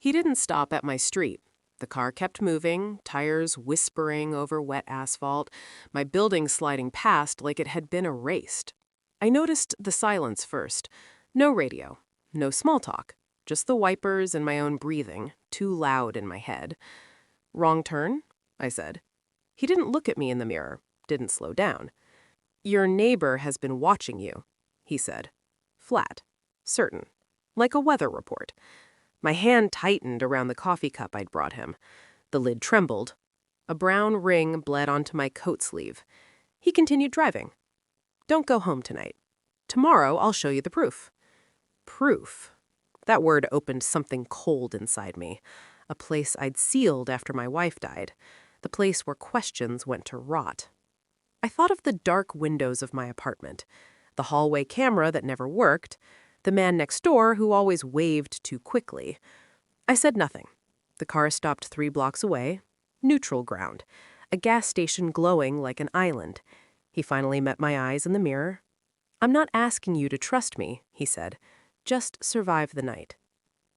He didn't stop at my street. The car kept moving, tires whispering over wet asphalt, my building sliding past like it had been erased. I noticed the silence first. No radio, no small talk, just the wipers and my own breathing, too loud in my head. "Wrong turn?" I said. He didn't look at me in the mirror, didn't slow down. "Your neighbor has been watching you," he said. Flat, certain, like a weather report. My hand tightened around the coffee cup I'd brought him. The lid trembled. A brown ring bled onto my coat sleeve. He continued driving. "Don't go home tonight. Tomorrow I'll show you the proof." Proof. That word opened something cold inside me. A place I'd sealed after my wife died. The place where questions went to rot. I thought of the dark windows of my apartment, the hallway camera that never worked, the man next door who always waved too quickly. I said nothing. The car stopped 3 blocks away. Neutral ground. A gas station glowing like an island. He finally met my eyes in the mirror. "I'm not asking you to trust me," he said. "Just survive the night."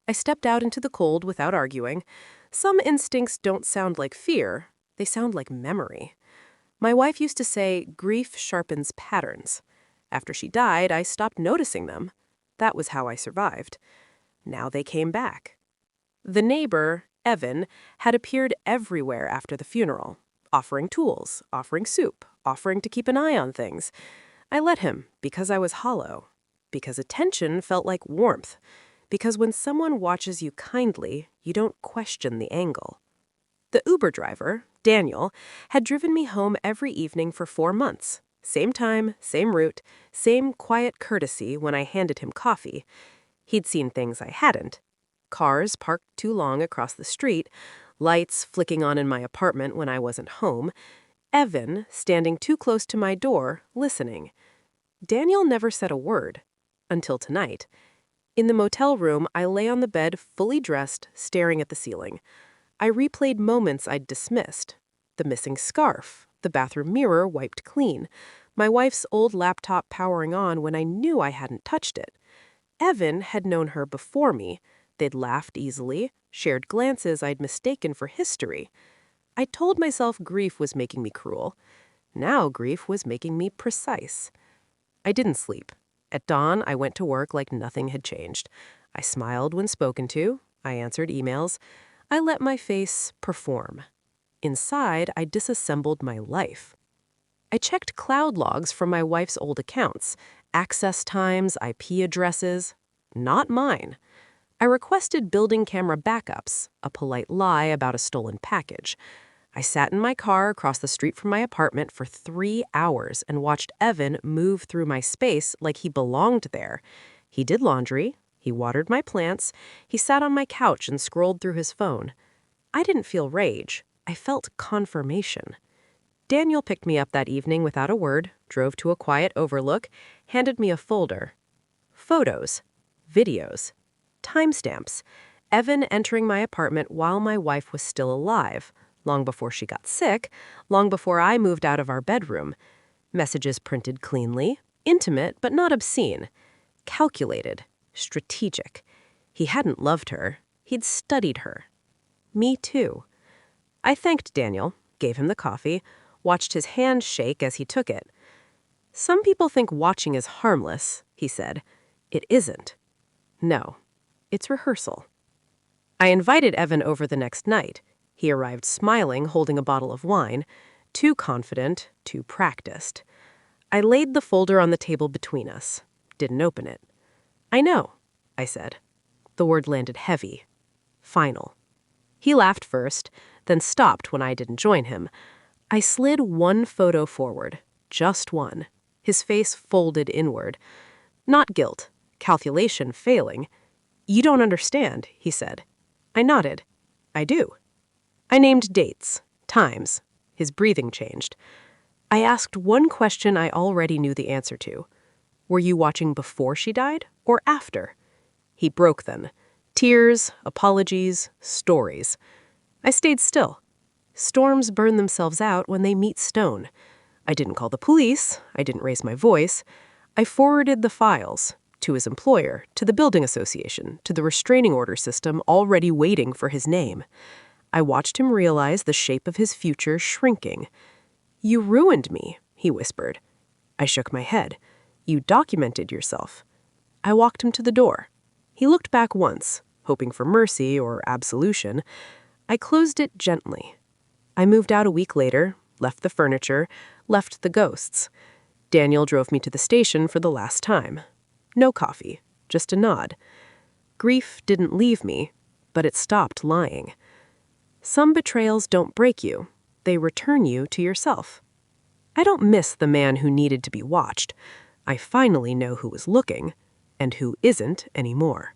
I stepped out into the cold without arguing. Some instincts don't sound like fear. They sound like memory. My wife used to say, grief sharpens patterns. After she died, I stopped noticing them. That was how I survived. Now they came back. The neighbor, Evan, had appeared everywhere after the funeral, offering tools, offering soup, offering to keep an eye on things. I let him because I was hollow, because attention felt like warmth, because when someone watches you kindly, you don't question the angle. The Uber driver, Daniel, had driven me home every evening for 4 months. Same time, same route, same quiet courtesy when I handed him coffee. He'd seen things I hadn't. Cars parked too long across the street, lights flicking on in my apartment when I wasn't home, Evan standing too close to my door, listening. Daniel never said a word. Until tonight. In the motel room, I lay on the bed fully dressed, staring at the ceiling. I replayed moments I'd dismissed. The missing scarf, the bathroom mirror wiped clean, my wife's old laptop powering on when I knew I hadn't touched it. Evan had known her before me. They'd laughed easily, shared glances I'd mistaken for history. I told myself grief was making me cruel. Now grief was making me precise. I didn't sleep. At dawn, I went to work like nothing had changed. I smiled when spoken to. I answered emails. I let my face perform. Inside, I disassembled my life. I checked cloud logs from my wife's old accounts, access times, IP addresses. Not mine. I requested building camera backups, a polite lie about a stolen package. I sat in my car across the street from my apartment for 3 hours and watched Evan move through my space like he belonged there. He did laundry. He watered my plants. He sat on my couch and scrolled through his phone. I didn't feel rage. I felt confirmation. Daniel picked me up that evening without a word, drove to a quiet overlook, handed me a folder. Photos. Videos. Timestamps. Evan entering my apartment while my wife was still alive, long before she got sick, long before I moved out of our bedroom. Messages printed cleanly, intimate but not obscene. Calculated. Strategic. He hadn't loved her. He'd studied her. Me too. I thanked Daniel, gave him the coffee, watched his hand shake as he took it. "Some people think watching is harmless," he said. "It isn't. No, it's rehearsal." I invited Evan over the next night. He arrived smiling, holding a bottle of wine, too confident, too practiced. I laid the folder on the table between us. Didn't open it. "I know," I said. The word landed heavy. Final. He laughed first, then stopped when I didn't join him. I slid one photo forward, just one, his face folded inward. Not guilt, calculation failing. "You don't understand," he said. I nodded. "I do." I named dates, times. His breathing changed. I asked one question I already knew the answer to. "Were you watching before she died or after?" He broke then. Tears, apologies, stories. I stayed still. Storms burn themselves out when they meet stone. I didn't call the police. I didn't raise my voice. I forwarded the files. To his employer, to the building association, to the restraining order system already waiting for his name. I watched him realize the shape of his future shrinking. "You ruined me," he whispered. I shook my head. "You documented yourself." I walked him to the door. He looked back once, hoping for mercy or absolution. I closed it gently. I moved out a week later, left the furniture, left the ghosts. Daniel drove me to the station for the last time. No coffee, just a nod. Grief didn't leave me, but it stopped lying. Some betrayals don't break you. They return you to yourself. I don't miss the man who needed to be watched. I finally know who was looking and who isn't anymore.